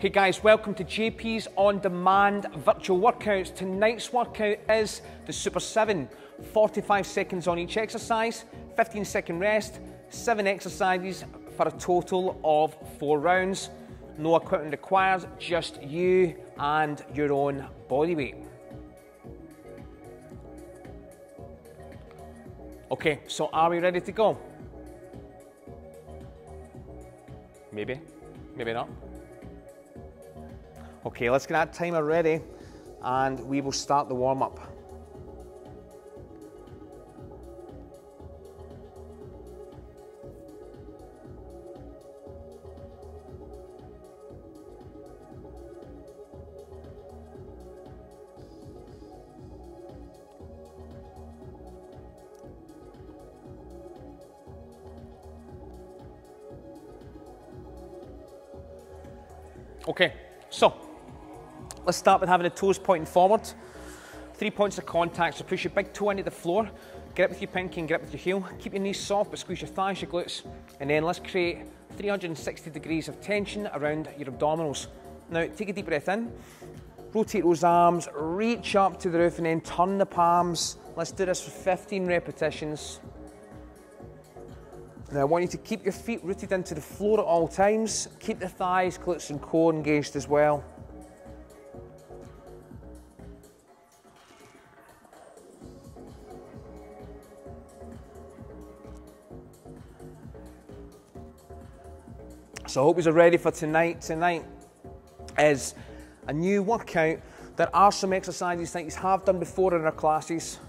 Hey guys, welcome to JP's On Demand Virtual Workouts. Tonight's workout is the Super 7. 45 seconds on each exercise, 15-second rest, 7 exercises for a total of 4 rounds. No equipment required, just you and your own body weight. Okay, so are we ready to go? Maybe, maybe not. Okay, let's get that timer ready and we will start the warm-up. Okay, so let's start with having the toes pointing forward. 3 points of contact, so push your big toe into the floor, get up with your pinky and get up with your heel. Keep your knees soft, but squeeze your thighs, your glutes. And then let's create 360 degrees of tension around your abdominals. Now, take a deep breath in, rotate those arms, reach up to the roof and then turn the palms. Let's do this for 15 repetitions. Now I want you to keep your feet rooted into the floor at all times. Keep the thighs, glutes and core engaged as well. So I hope you're ready for tonight. Tonight is a new workout. There are some exercises that you have done before in our classes.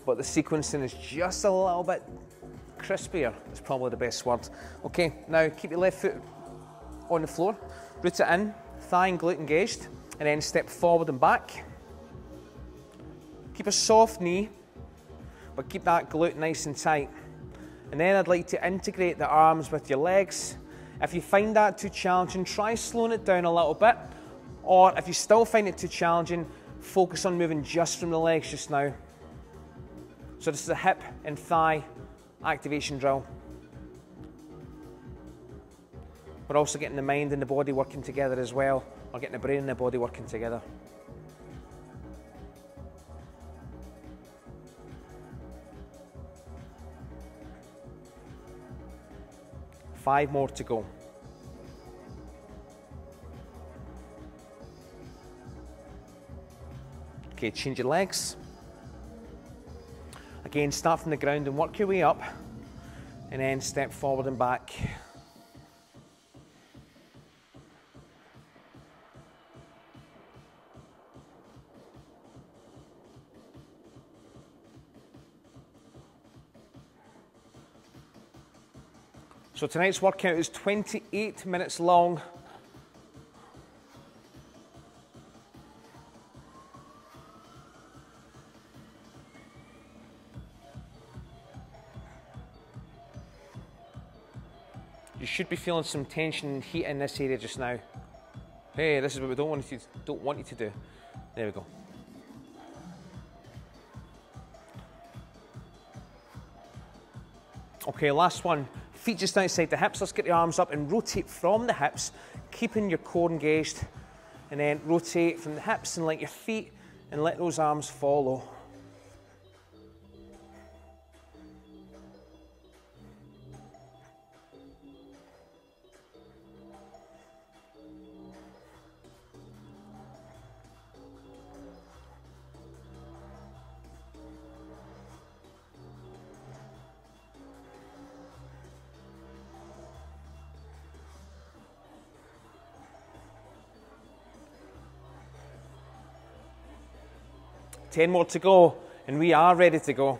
But the sequencing is just a little bit crispier, is probably the best word. Okay, now keep your left foot on the floor, root it in, thigh and glute engaged, and then step forward and back. Keep a soft knee, but keep that glute nice and tight. And then I'd like to integrate the arms with your legs. If you find that too challenging, try slowing it down a little bit. Or if you still find it too challenging, focus on moving just from the legs just now. So this is a hip and thigh activation drill. We're also getting the mind and the body working together as well, or getting the brain and the body working together. Five more to go. Okay, change your legs. Again, start from the ground and work your way up, and then step forward and back. So tonight's workout is 28 minutes long. You should be feeling some tension and heat in this area just now. Hey, this is what we don't want you to do. There we go. Okay, last one. Feet just outside the hips. Let's get the arms up and rotate from the hips, keeping your core engaged. And then rotate from the hips and let your feet and let those arms follow. Ten more to go, and we are ready to go.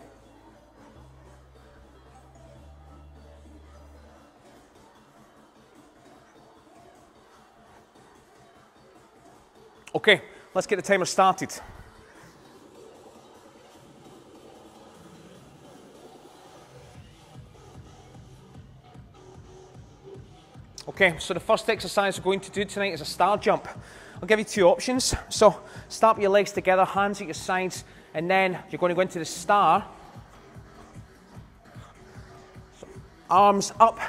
Okay, let's get the timer started. Okay, so the first exercise we're going to do tonight is a star jump. I'll give you two options. So start with your legs together, hands at your sides, and then you're going to go into the star. So Arms up.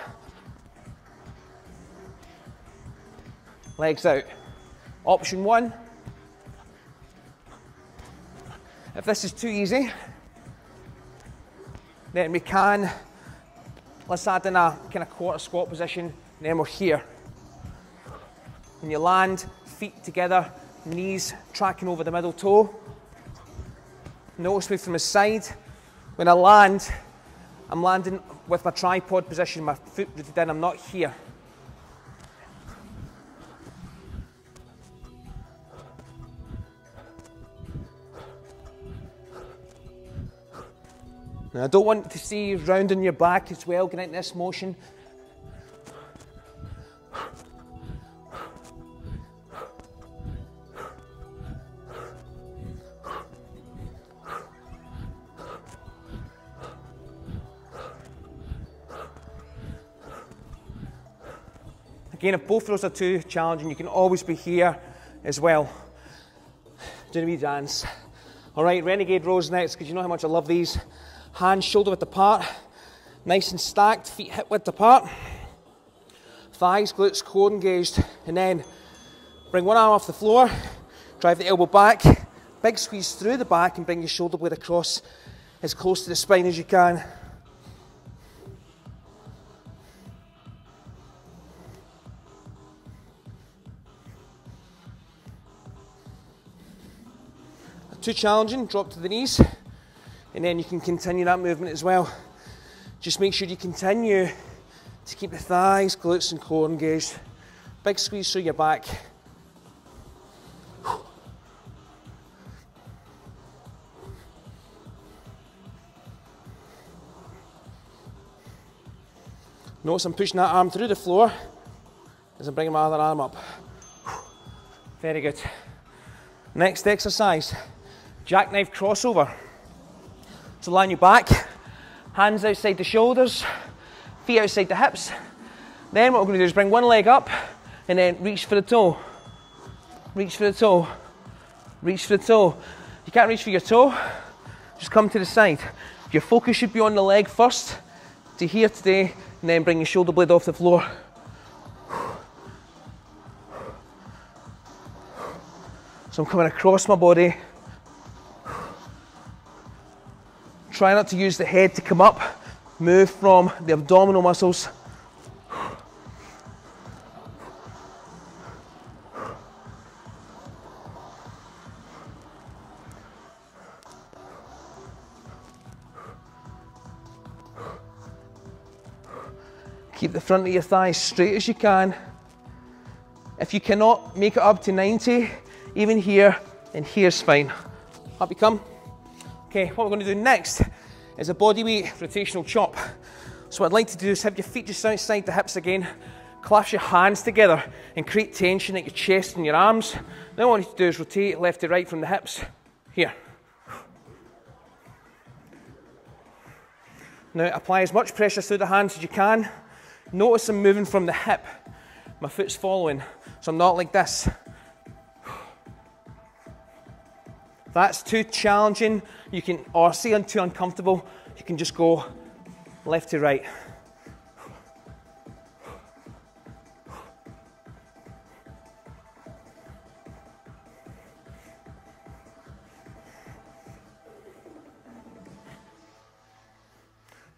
Legs out. Option one. If this is too easy, then we can, let's add in a kind of quarter squat position, and then we're here. When you land, feet together, knees tracking over the middle toe. Notice me from the side. When I land, I'm landing with my tripod position, my foot rooted in, I'm not here. Now I don't want to see you rounding your back as well, getting into this motion. Again, if both of those are too challenging, you can always be here as well. Doing a wee dance. All right, Renegade rows next, because you know how much I love these. Hands shoulder width apart, nice and stacked, feet hip width apart. Thighs, glutes, core engaged, and then bring one arm off the floor, drive the elbow back, big squeeze through the back and bring your shoulder blade across as close to the spine as you can. Too challenging, drop to the knees, and then you can continue that movement as well. Just make sure you continue to keep the thighs, glutes and core engaged. Big squeeze through your back. Notice I'm pushing that arm through the floor as I'm bringing my other arm up. Very good. Next exercise. Jackknife crossover. So line your back, hands outside the shoulders, feet outside the hips. Then what we're going to do is bring one leg up and then reach for the toe. Reach for the toe. Reach for the toe. You can't reach for your toe, just come to the side. Your focus should be on the leg first to here today, and then bring your shoulder blade off the floor. So I'm coming across my body. Try not to use the head to come up. Move from the abdominal muscles. Keep the front of your thighs straight as you can. If you cannot make it up to 90, even here and here's fine. Up you come. Okay, what we're going to do next is a bodyweight rotational chop. So what I'd like to do is have your feet just outside the hips again, clasp your hands together and create tension at your chest and your arms. Then what I want you to do is rotate left to right from the hips. Here. Now apply as much pressure through the hands as you can. Notice I'm moving from the hip. My foot's following, so I'm not like this. If that's too challenging, you can, or say too uncomfortable, you can just go left to right.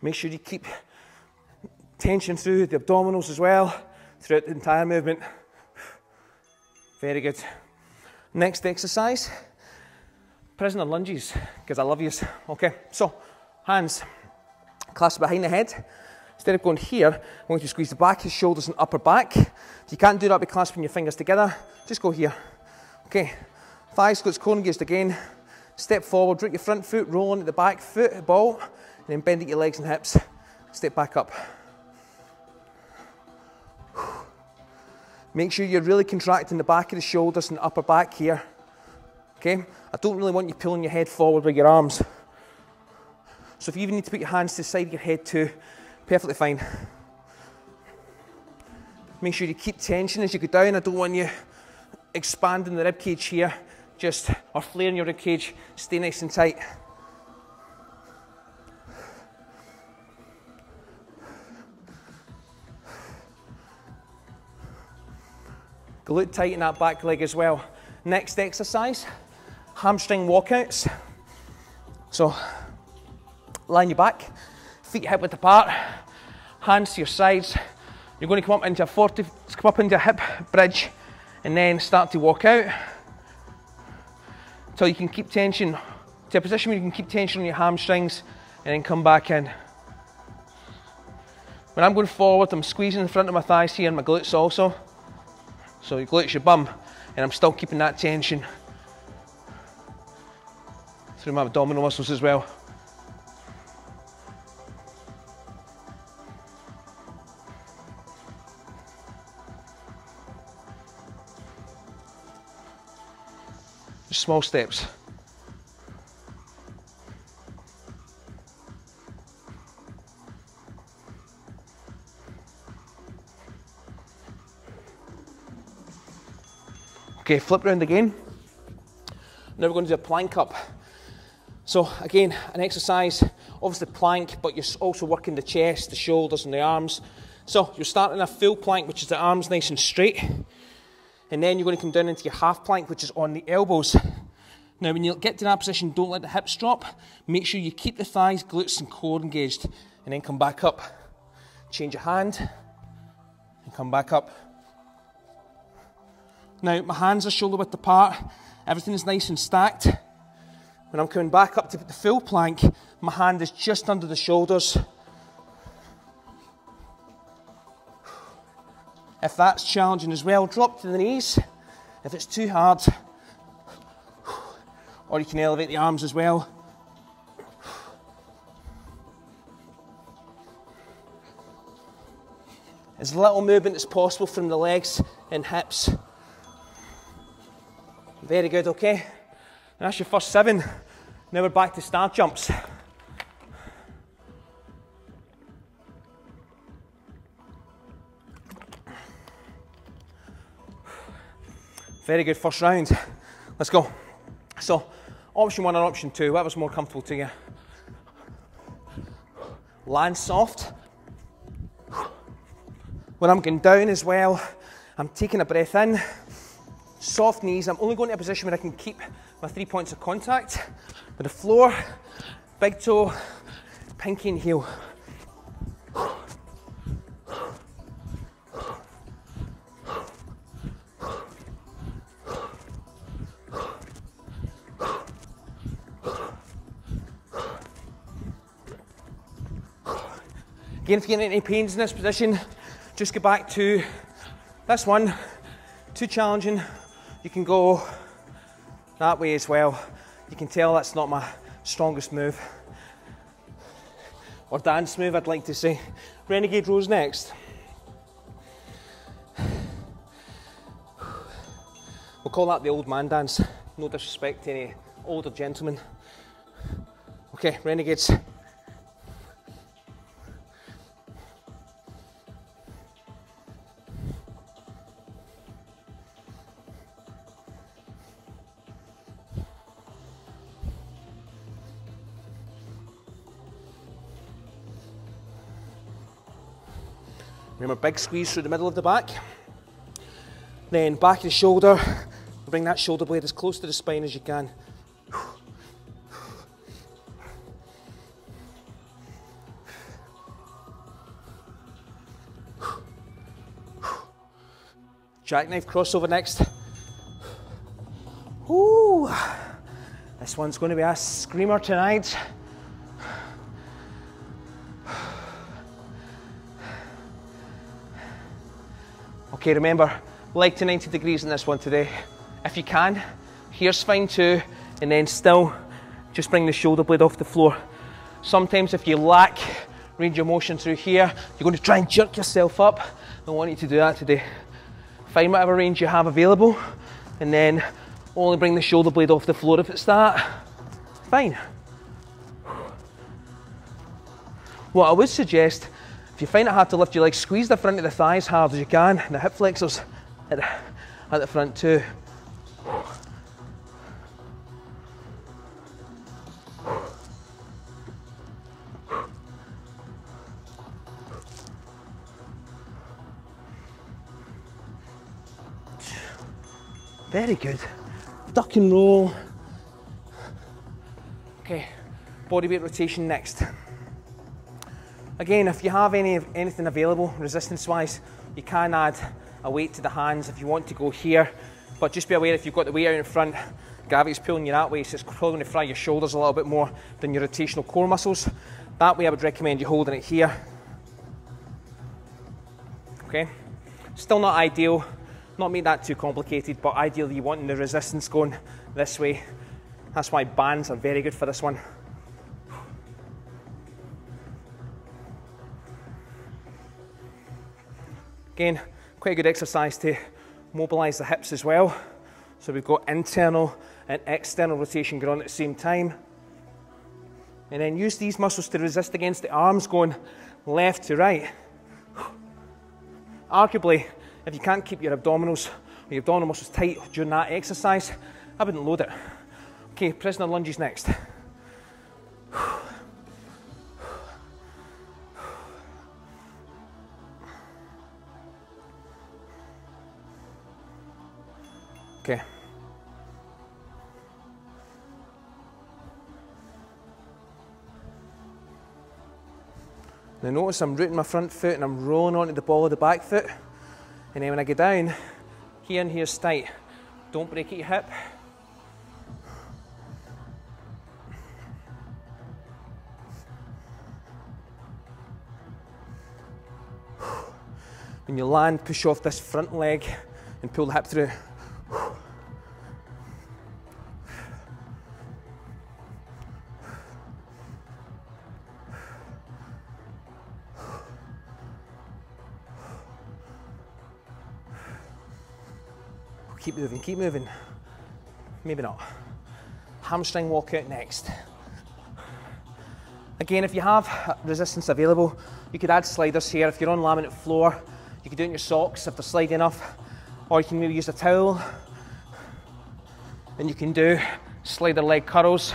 Make sure you keep tension through the abdominals as well, throughout the entire movement. Very good. Next exercise. Prisoner lunges, because I love yous. Okay, so hands clasped behind the head. Instead of going here, I want you to squeeze the back of the shoulders and upper back. If you can't do that by clasping your fingers together, just go here. Okay, thighs, glutes, core engaged again. Step forward, root your front foot, roll onto the back foot, ball, and then bend at your legs and hips. Step back up. Make sure you're really contracting the back of the shoulders and upper back here. Okay? I don't really want you pulling your head forward with your arms. So if you even need to put your hands to the side of your head too, perfectly fine. Make sure you keep tension as you go down. I don't want you expanding the rib cage here, or flaring your rib cage. Stay nice and tight. Glute tight in that back leg as well. Next exercise, hamstring walkouts. So, lie on your back, feet hip width apart, hands to your sides. You're going to come up into a hip bridge and then start to walk out until you can keep tension, to a position where you can keep tension on your hamstrings and then come back in. When I'm going forward, I'm squeezing the front of my thighs here and my glutes also. So your glutes, your bum, and I'm still keeping that tension through my abdominal muscles as well. Just small steps. Okay, flip round again. Now we're going to do a plank up. So again, an exercise, obviously plank, but you're also working the chest, the shoulders and the arms. So you're starting a full plank, which is the arms nice and straight. And then you're going to come down into your half plank, which is on the elbows. Now when you get to that position, don't let the hips drop. Make sure you keep the thighs, glutes and core engaged. And then come back up. Change your hand and come back up. Now, my hands are shoulder width apart, everything is nice and stacked. When I'm coming back up to the full plank, my hand is just under the shoulders. If that's challenging as well, drop to the knees. If it's too hard, or you can elevate the arms as well. As little movement as possible from the legs and hips. Very good, okay? And that's your first 7. Now we're back to star jumps. Very good first round. Let's go. So, option 1 and option 2, whatever's more comfortable to you. Land soft. When I'm going down as well, I'm taking a breath in. Soft knees, I'm only going to a position where I can keep my 3 points of contact with the floor, big toe, pinky and heel. Again, if you're getting any pains in this position, just go back to this one. Too challenging. You can go that way as well. You can tell that's not my strongest move. Or dance move, I'd like to say. Renegade rows next. We'll call that the old man dance. No disrespect to any older gentlemen. Okay, renegades. Remember, big squeeze through the middle of the back. Then back of the shoulder. Bring that shoulder blade as close to the spine as you can. Jackknife crossover next. Ooh, this one's going to be a screamer tonight. Okay, remember, leg to 90 degrees in this one today. If you can, here's fine too, and then still just bring the shoulder blade off the floor. Sometimes if you lack range of motion through here, you're going to try and jerk yourself up. I don't want you to do that today. Find whatever range you have available, and then only bring the shoulder blade off the floor if it's that. Fine. What I would suggest, if you find it hard to lift your legs, squeeze the front of the thighs hard as you can, and the hip flexors at the front too. Very good. Duck and roll. Okay, bodyweight rotation next. Again, if you have anything available resistance-wise, you can add a weight to the hands if you want to go here, but just be aware if you've got the weight out in front, gravity's pulling you that way, so it's probably going to fry your shoulders a little bit more than your rotational core muscles. That way I would recommend you holding it here. Okay, still not ideal, not make that too complicated, but ideally you want the resistance going this way. That's why bands are very good for this one. Again, quite a good exercise to mobilize the hips as well. So we've got internal and external rotation going on at the same time. And then use these muscles to resist against the arms going left to right. Arguably, if you can't keep your abdominals or your abdominal muscles tight during that exercise, I wouldn't load it. Okay, prisoner lunges next. Okay. Now notice I'm rooting my front foot and I'm rolling onto the ball of the back foot. And then when I go down, here and here's tight. Don't break at your hip. When you land, push off this front leg and pull the hip through. Keep moving, keep moving. Maybe not. Hamstring walkout next. Again, if you have resistance available, you could add sliders here. If you're on laminate floor, you could do it in your socks if they're slidey enough, or you can maybe use a towel. And you can do slider leg curls.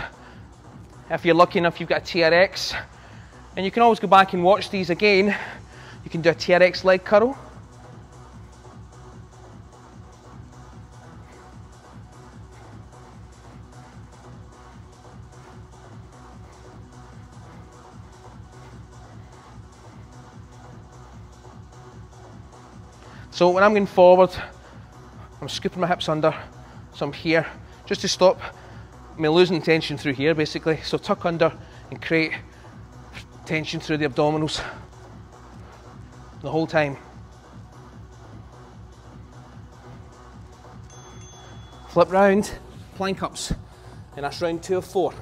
If you're lucky enough, you've got a TRX. And you can always go back and watch these again. You can do a TRX leg curl. So when I'm going forward, I'm scooping my hips under, so I'm here, just to stop me losing tension through here basically. So tuck under and create tension through the abdominals the whole time. Flip round, plank ups, and that's round 2 of 4.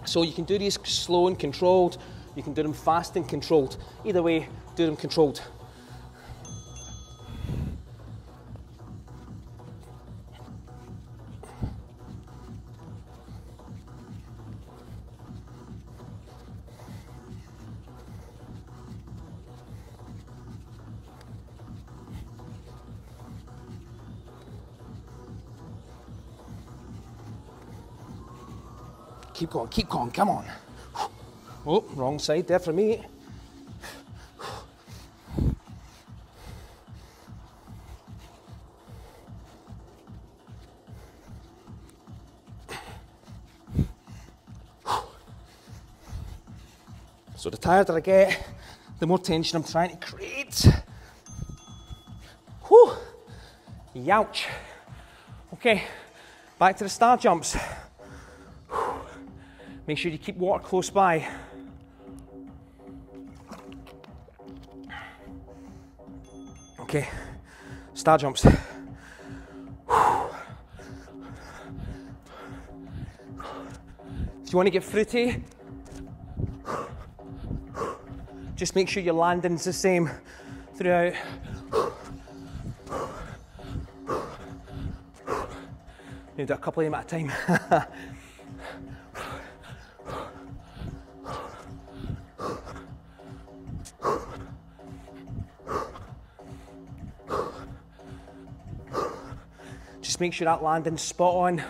So you can do these slow and controlled, you can do them fast and controlled. Either way, do them controlled. Keep going, come on. Oh, wrong side there for me. So the tireder I get, the more tension I'm trying to create. Whew. Youch. Okay, back to the star jumps. Make sure you keep water close by. Okay, star jumps. If you want to get fruity, just make sure your landing's the same throughout. You do a couple of them at a time. Just make sure that landing's spot on.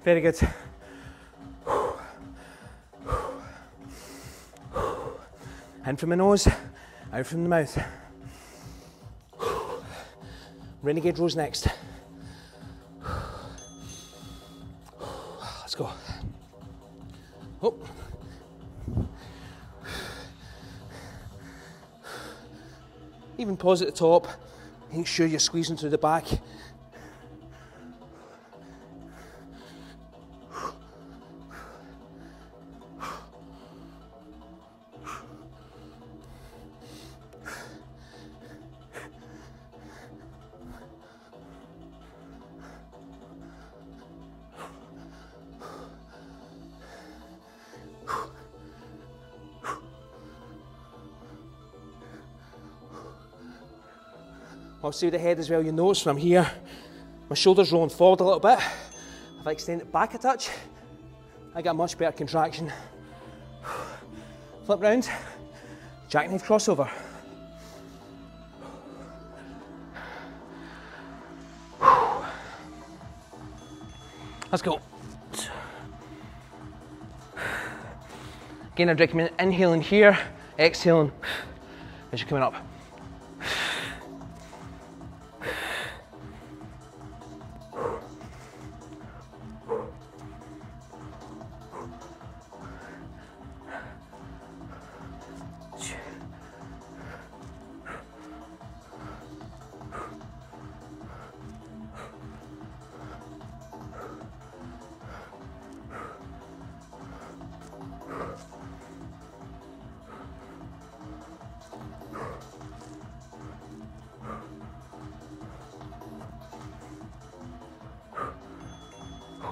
Very good. In from the nose, out from the mouth. Renegade rows next. Let's go. Oh. Even pause at the top. Make sure you're squeezing through the back. Obviously with the head as well, you notice from here, my shoulders rolling forward a little bit. If I extend it back a touch, I get a much better contraction. Flip round, jackknife crossover. Let's go. Again, I'd recommend inhaling here, exhaling as you're coming up.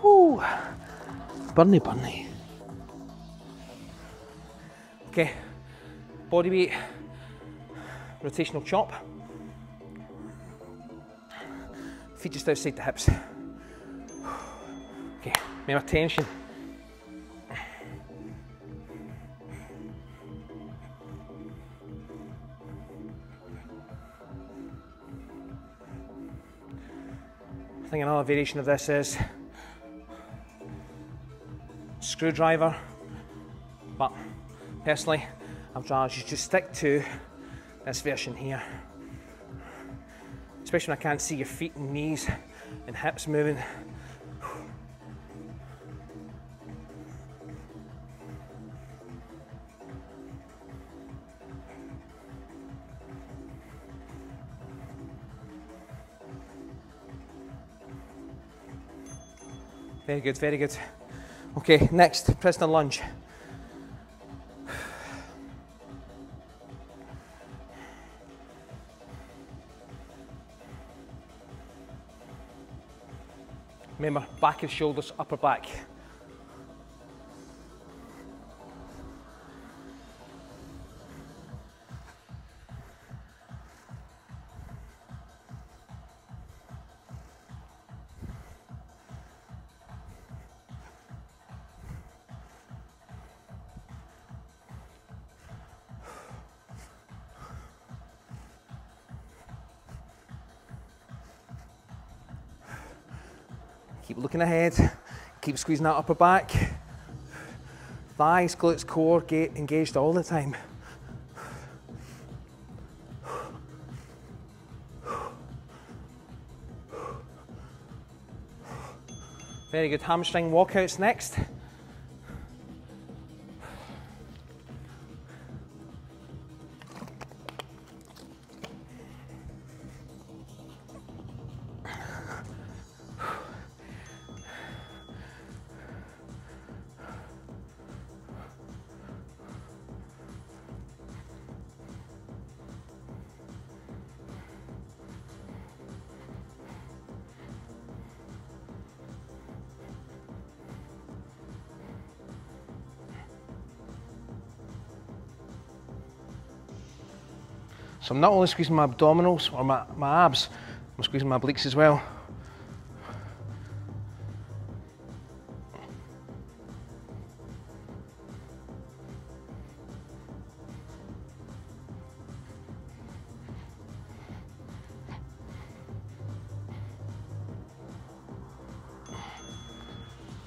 Whew. Burny, burny. Okay, body weight, rotational chop. Feet just outside the hips. Okay, remember tension. I think another variation of this is screwdriver, but personally I'd rather you just stick to this version here, especially when I can't see your feet and knees and hips moving. Very good, very good. Okay, next, press and lunge. Remember, back of shoulders, upper back. Keep looking ahead, keep squeezing that upper back. Thighs, glutes, core, engaged all the time. Very good, hamstring walkouts next. So I'm not only squeezing my abdominals or my abs, I'm squeezing my obliques as well.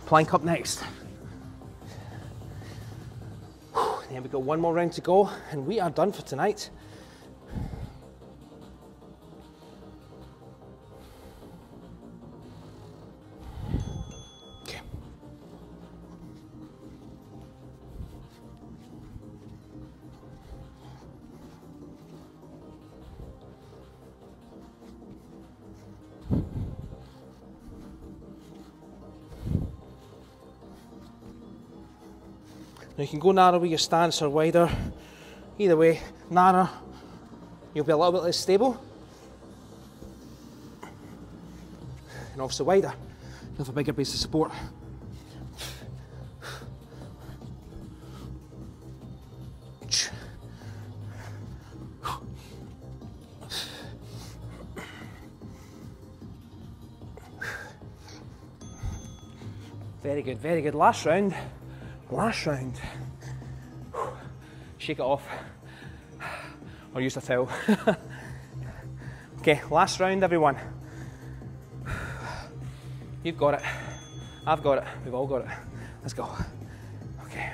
Plank up next. Then we've got one more round to go and we are done for tonight. Okay. Now you can go narrow with your stance or wider. Either way, narrower, you'll be a little bit less stable. And obviously wider, you'll have a bigger base of support. Very good, very good. Last round. Last round. Shake it off or use a towel. Okay, last round, everyone. You've got it. I've got it. We've all got it. Let's go. Okay.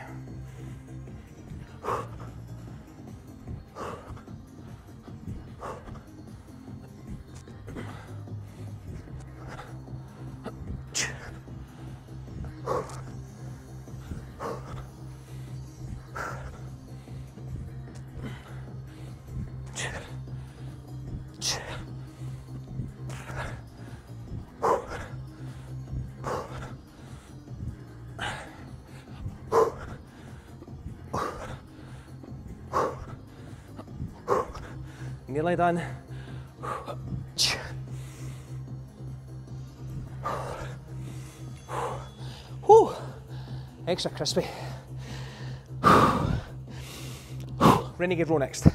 Nearly done. Whew. Extra crispy. Renegade row next.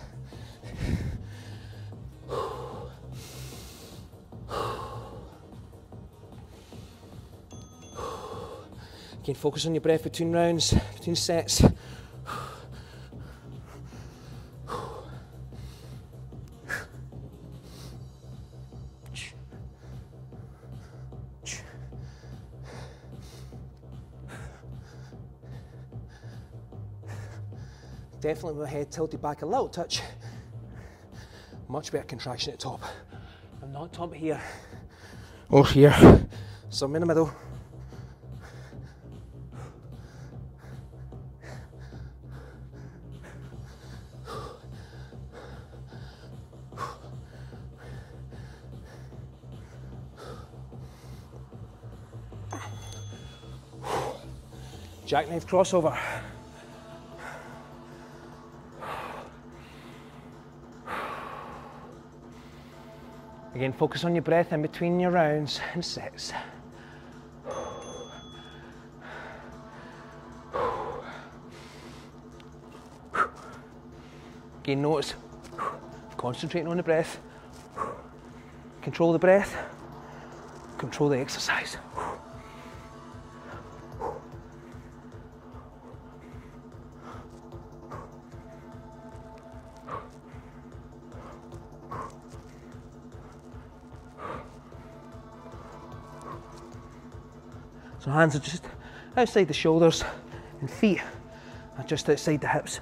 Again, focus on your breath between rounds, between sets. Definitely with my head tilted back a little touch. Much better contraction at the top. I'm not top here or here, so I'm in the middle. Jackknife crossover. Again, focus on your breath in between your rounds and sets. Again, notice, concentrating on the breath. Control the breath, control the exercise. So hands are just outside the shoulders and feet are just outside the hips.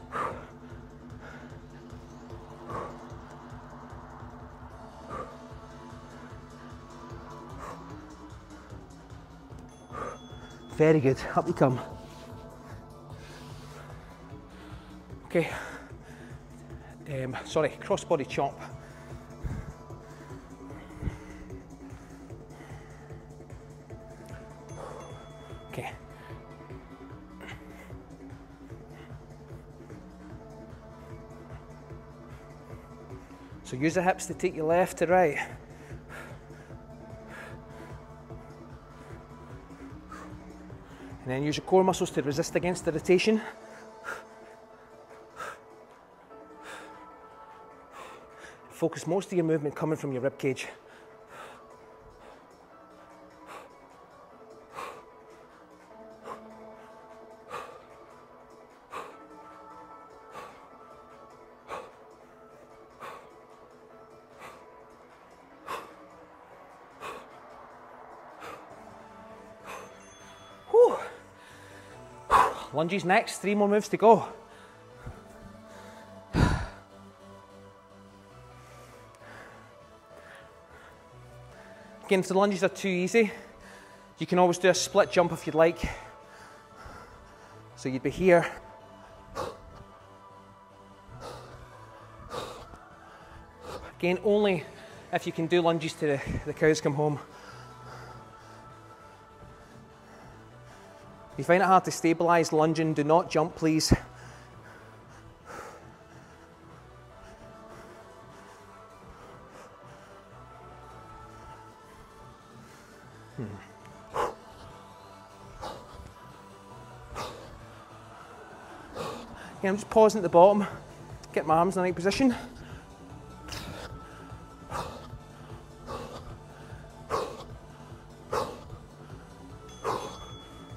Very good, up you come. Okay, sorry, cross body chop. Okay. So use the hips to take you left to right. And then use your core muscles to resist against the rotation. Focus most of your movement coming from your rib cage. Whew. Lunges next, 3 more moves to go. Again, if the lunges are too easy, you can always do a split jump if you'd like. So you'd be here. Again, only if you can do lunges to the cows come home. If you find it hard to stabilise lunging, do not jump, please. Again, I'm just pausing at the bottom, get my arms in the right position.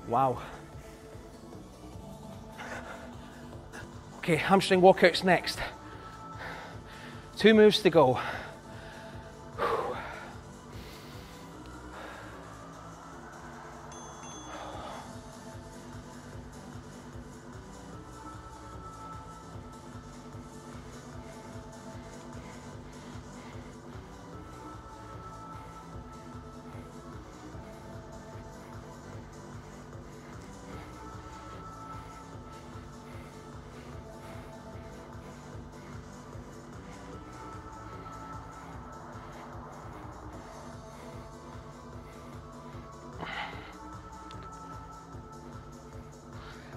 Wow. Okay, hamstring walkouts next. 2 moves to go.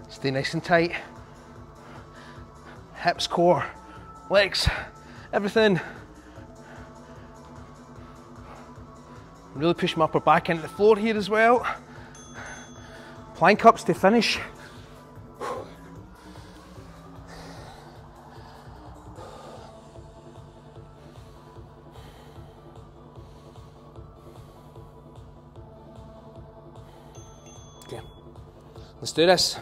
Stay nice and tight. Hips, core, legs, everything. Really push my upper back into the floor here as well. Plank ups to finish. Okay, let's do this.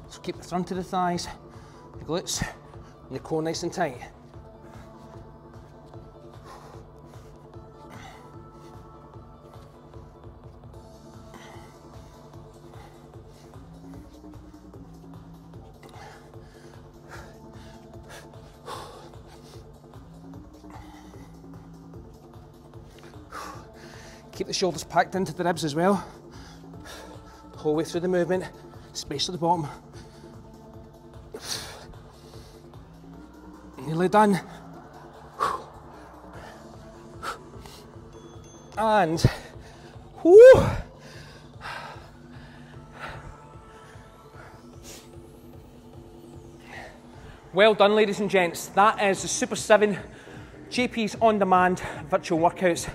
So keep the front of the thighs, the glutes, and the core nice and tight. Keep the shoulders packed into the ribs as well. The whole way through the movement, space at the bottom. Nearly done. And, whoo! Well done, ladies and gents. That is the Super 7 GP's On Demand virtual workouts.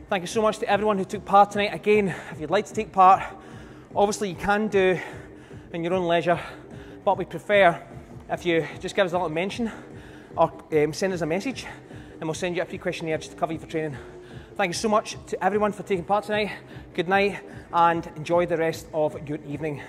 Thank you so much to everyone who took part tonight. Again, if you'd like to take part, obviously you can do in your own leisure, but we prefer if you just give us a little mention or send us a message, and we'll send you a free questionnaire just to cover you for training. Thank you so much to everyone for taking part tonight. Good night and enjoy the rest of your evening.